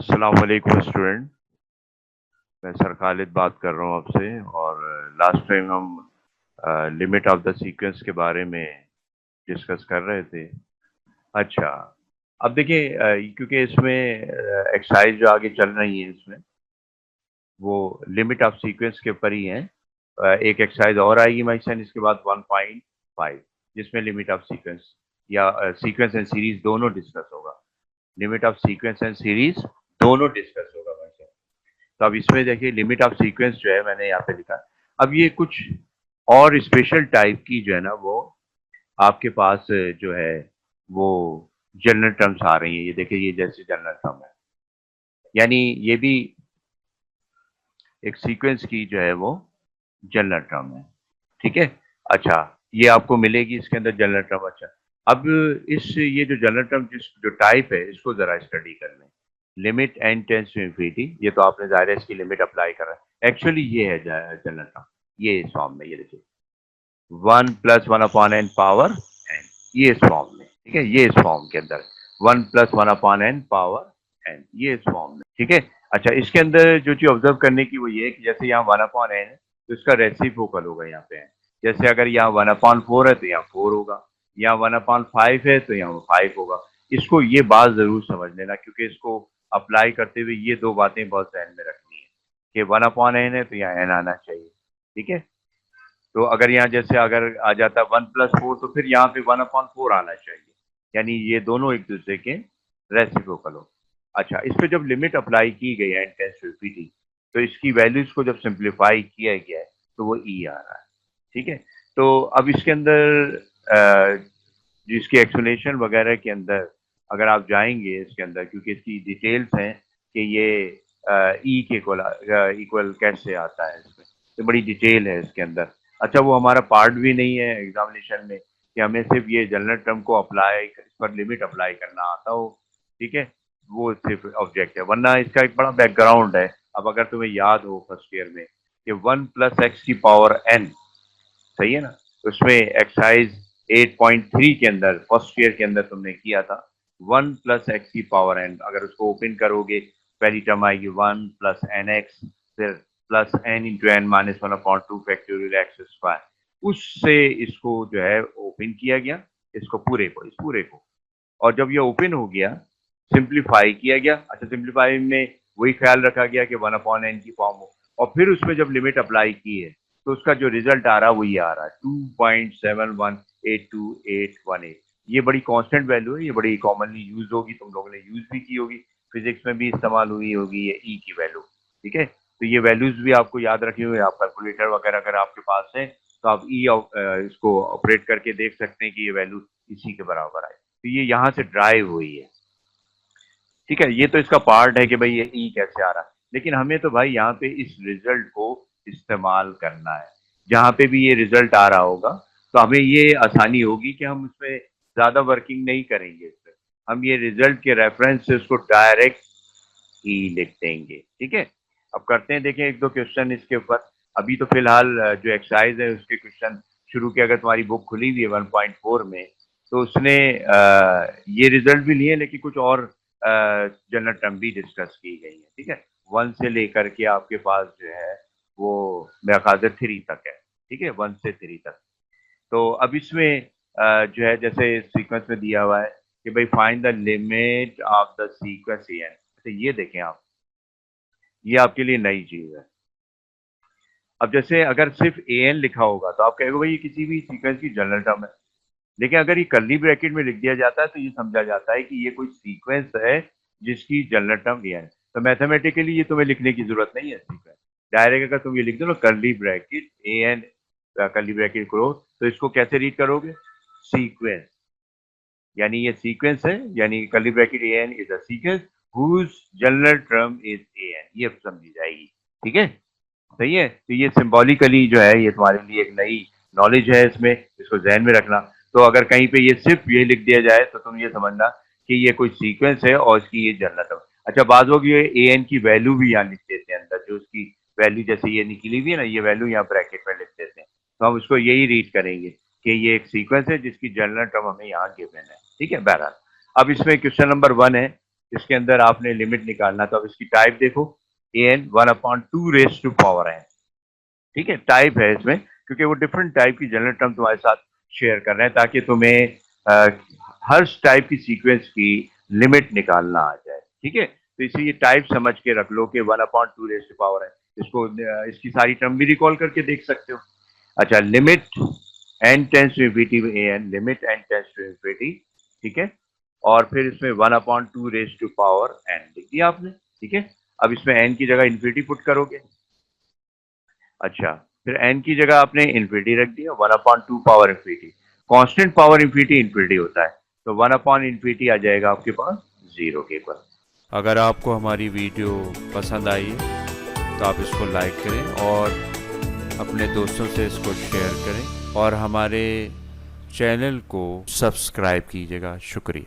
अस्सलाम वालेकुम स्टूडेंट। मैं सर खालिद बात कर रहा हूँ आपसे। और लास्ट टाइम हम लिमिट ऑफ द सीक्वेंस के बारे में डिस्कस कर रहे थे। अच्छा, अब देखिए, क्योंकि इसमें एक्सरसाइज जो आगे चल रही है इसमें वो लिमिट ऑफ सीक्वेंस के ऊपर ही है। एक एक्सरसाइज और आएगी मैक्सन इसके बाद 1.5 जिसमें लिमिट ऑफ सीक्वेंस या सीक्वेंस एंड सीरीज दोनों डिस्कस होगा। Limit of sequence and series दोनों डिस्कस होगा मैक्सन। तो अब इसमें देखिए लिमिट ऑफ सीक्वेंस जो है मैंने यहाँ पे लिखा। अब ये कुछ और स्पेशल टाइप की जो है ना वो आपके पास जो है वो जनरल टर्म्स आ रही हैं। ये देखिए, ये जैसे जनरल टर्म है, यानी ये भी एक सीक्वेंस की जो है वो जनरल टर्म है। ठीक है। अच्छा, ये आपको मिलेगी इसके अंदर जनरल टर्म। अच्छा, अब इस ये जो जनरल टर्म जो टाइप है इसको जरा स्टडी कर लें। Limit n tends to infinity, ये तो आपने ज़ाहिर है इसकी लिमिट अप्लाई कर रहा है। एक्चुअली ये है जनरल टर्म, ये इस फॉर्म में, ये देखिए 1+1/n पावर n, ये इस फॉर्म में। ठीक है, ये इस फॉर्म के अंदर 1+1/n पावर n, ये इस फॉर्म में। ठीक है। अच्छा, इसके अंदर जो चीज ऑब्जर्व करने की वो ये है कि जैसे यहाँ 1/n है तो इसका रेसिप्रोकल होगा यहाँ पे। जैसे अगर यहाँ 1/4 है तो यहाँ 4 होगा, यहाँ 1/5 है तो यहाँ 5 होगा। इसको ये बात जरूर समझ लेना, क्योंकि इसको अप्लाई करते हुए ये दो बातें बहुत ध्यान में रखनी है कि 1/n है तो यहाँ n आना चाहिए। ठीक है। तो अगर यहाँ जैसे अगर आ जाता 1+4 तो फिर यहाँ पे 1/4 आना चाहिए, यानी ये दोनों एक दूसरे के रेसिप्रोकल हो। अच्छा, इस पे जब लिमिट अप्लाई की गई है टेंस टू इंफिनिटी तो इसकी वैल्यूज को जब सिंप्लीफाई किया गया है तो वो ई आ रहा है। ठीक है। तो अब इसके अंदर जिसकी एक्सप्लेनेशन वगैरह के अंदर अगर आप जाएंगे इसके अंदर, क्योंकि इसकी डिटेल्स हैं कि ये ई के इक्वल कैसे आता है, इसमें तो बड़ी डिटेल है इसके अंदर। अच्छा, वो हमारा पार्ट भी नहीं है एग्जामिनेशन में कि हमें सिर्फ ये जनरल टर्म को अप्लाई, इस पर लिमिट अप्लाई करना आता हो। ठीक है, वो सिर्फ ऑब्जेक्ट है, वरना इसका एक बड़ा बैकग्राउंड है। अब अगर तुम्हें याद हो फर्स्ट ईयर में कि 1+x⁴n, सही है ना, उसमें एक्सरसाइज 8.3 के अंदर फर्स्ट ईयर के अंदर तुमने किया था 1+x⁴n। अगर उसको ओपन करोगे पहली टर्म आएगी 1+nx, फिर +n×n−1/2 फैक्टोरियल x²। उससे इसको जो है ओपन किया गया, इसको पूरे को, इस पूरे को। और जब ये ओपन हो गया सिंप्लीफाई किया गया। अच्छा, सिंप्लीफाई में वही ख्याल रखा गया कि 1/n की फॉर्म हो, और फिर उसमें जब लिमिट अप्लाई की है तो उसका जो रिजल्ट आ रहा है वो ये आ रहा है 2.718218। ये बड़ी कांस्टेंट वैल्यू है, ये बड़ी कॉमनली यूज होगी, तुम लोगों ने यूज भी की होगी, फिजिक्स में भी इस्तेमाल हुई होगी ये ई की वैल्यू। ठीक है, तो ये वैल्यूज भी आपको याद रखनी होगी। आप कैलकुलेटर वगैरह अगर आपके पास है तो आप ई इसको ऑपरेट करके देख सकते हैं कि ये वैल्यू इसी के बराबर आए। तो ये यहाँ से ड्राइव हुई है। ठीक है, ये तो इसका पार्ट है कि भाई ये ई कैसे आ रहा है, लेकिन हमें तो भाई यहाँ पे इस रिजल्ट को इस्तेमाल करना है। जहाँ पे भी ये रिजल्ट आ रहा होगा तो हमें ये आसानी होगी कि हम उसमें ज्यादा वर्किंग नहीं करेंगे। इस पे हम ये रिजल्ट के रेफरेंस से उसको डायरेक्ट ही लिख देंगे। ठीक है, अब करते हैं, देखें एक दो क्वेश्चन इसके ऊपर। अभी तो फिलहाल जो एक्सरसाइज है उसके क्वेश्चन शुरू के, अगर तुम्हारी बुक खुली हुई है 1.4 में तो उसने ये रिजल्ट भी लिए, लेकिन कुछ और जनरल टर्म भी डिस्कस की गई है। ठीक है, 1 से लेकर के आपके पास जो है वो मेरा ख्याल से 3 तक है। ठीक है, 1 से 3 तक। तो अब इसमें जो है जैसे सीक्वेंस में दिया हुआ है कि भाई find the limit of the sequence n. तो ये देखें आप, ये आपके लिए नई चीज है। अब जैसे अगर सिर्फ ए एन लिखा होगा तो आप कहोगे भाई ये किसी भी सीक्वेंस की जनरल टर्म है, लेकिन अगर ये कर्ली ब्रैकेट में लिख दिया जाता है तो ये समझा जाता है कि ये कोई सीक्वेंस है जिसकी जनरल टर्म ए है। तो मैथमेटिकली ये तुम्हें लिखने की जरूरत नहीं है सीक्वेंस, डायरेक्ट अगर तुम ये लिख दो ना curly bracket a N, curly bracket करो, तो इसको कैसे रीड करोगे, सीक्वेंस, यानी ये सीक्वेंस है, यानी curly bracket a n is a sequence whose general term is a n, ये समझी जाएगी। ठीक है, सही है। तो ये सिंबॉलिकली जो है ये तुम्हारे लिए एक नई नॉलेज है, इसमें इसको जहन में रखना। तो अगर कहीं पे ये सिर्फ ये लिख दिया जाए तो तुम ये समझना कि ये कोई सीक्वेंस है और इसकी ये जनरल टर्म। अच्छा, बाद लोग ये ए एन की वैल्यू भी यहाँ लिख देते हैं अंदर, जो उसकी वैल्यू जैसे ये निकली हुई है ना, ये वैल्यू यहाँ ब्रैकेट में लिख देते हैं। तो हम उसको यही रीड करेंगे कि ये एक सीक्वेंस है जिसकी जनरल टर्म हमें यहाँ गिवन है। ठीक है, बहरहाल अब इसमें क्वेश्चन नंबर 1 है इसके अंदर आपने लिमिट निकालना, तो अब इसकी टाइप देखो, an 1/2 raise to power n, ठीक है, टाइप है इसमें, क्योंकि वो डिफरेंट टाइप की जनरल टर्म तुम्हारे साथ शेयर कर रहे हैं ताकि तुम्हें हर टाइप की सीक्वेंस की लिमिट निकालना आ जाए, ठीक है। तो इसे ये टाइप समझ के रख लो कि 1/2 रेज टू पावर है, इसको इसकी सारी टर्म भी रिकॉल करके देख सकते हो। अच्छा, limit n tends to infinity an, limit n tends to infinity, ठीक है, और फिर इसमें 1/2 रेज टू पावर n लिख दिया आपने, ठीक है। अब इसमें n की जगह इंफिनिटी पुट करोगे। अच्छा, फिर n की जगह आपने इंफिनिटी रख दिया, 1/2 power infinity, constant power infinity infinity होता है, तो 1/इंफिनिटी आ जाएगा आपके पास 0 के पास। अगर आपको हमारी वीडियो पसंद आई तो आप इसको लाइक करें और अपने दोस्तों से इसको शेयर करें और हमारे चैनल को सब्सक्राइब कीजिएगा। शुक्रिया।